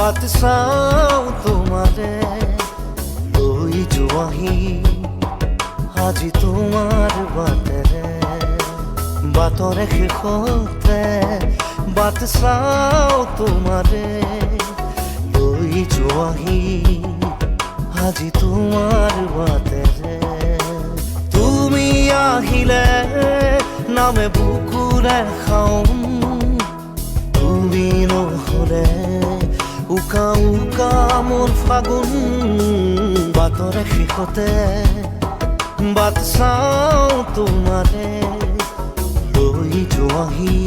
বাট চাওঁ তোমাৰে লৈ যোৱাহি আজি তোমাৰ বাটেৰে বাটৰে শেষতে বাট চাওঁ তোমাৰে লৈ যোৱাহি আজি তোমাৰ বাটেৰে তুমি আহিলে নামে বুকুৰে খাওঁ তুমি নহ'লে উকা উকা মোৰ ফাগুন বাটৰে শেষতে বাট চাওঁ তোমাৰে লৈ যোৱাহি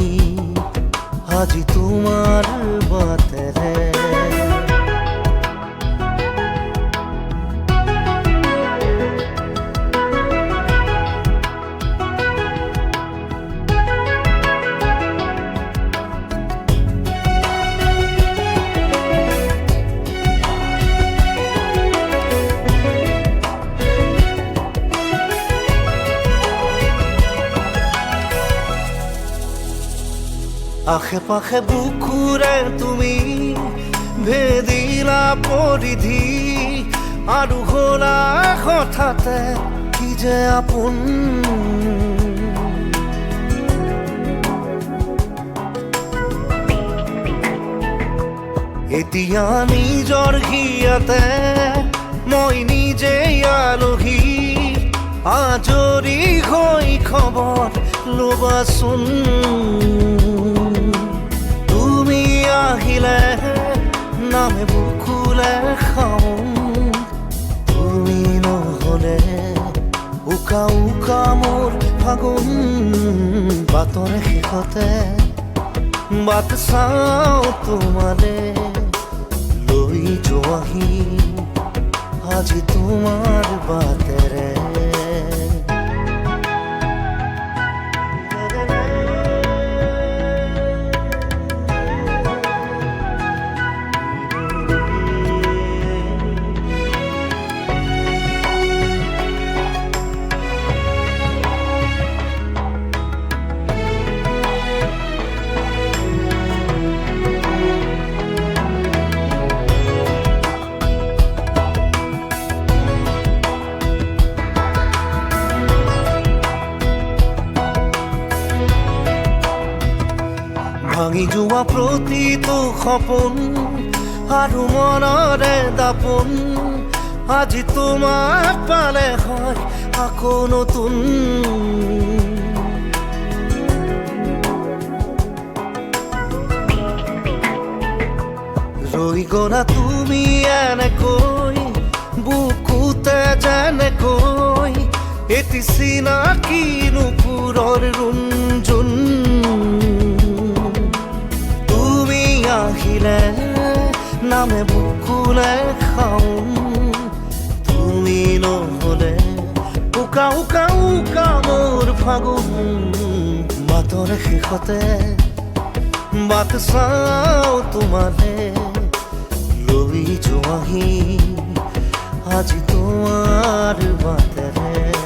আজি তোমাৰ বাটেৰে আশে পাশে বুকুৰে তুমি ভেদিলা পৰিধি আৰু হ'লা হঠাতে কি যে আপোন এতিয়া নিজৰ হিয়াতে মই নিজে আলহী আজৰি হৈ খবৰ ল'বাচোন আহিলে নামে বুকুলে খাওঁ তুমি নহ'লে উকা উকা মোৰ ফাগুন বাটৰে শেষতে বাট চাওঁ তোমাৰে লৈ যোৱাহি আজি তোমাৰ বাটেৰে ভাঙি যোৱা প্ৰতিটো সপোন আৰু মনৰে দাপোন আজি তোমাক পালে হয় আকৌ নতুন ৰৈ গ'লা তুমি এনেকৈ বুকুতে যেনেকৈ এটি চিনাকি নুপুৰৰ ৰুণজুন আহিলে নামে বুকুলে খাওঁ তুমি নহ'লে উকা উকা উকা মোৰ ফাগুন বাটৰে শেষতে বাট চাওঁ তোমাৰে লৈ যোৱাহি আজি তোমাৰ বাটেৰে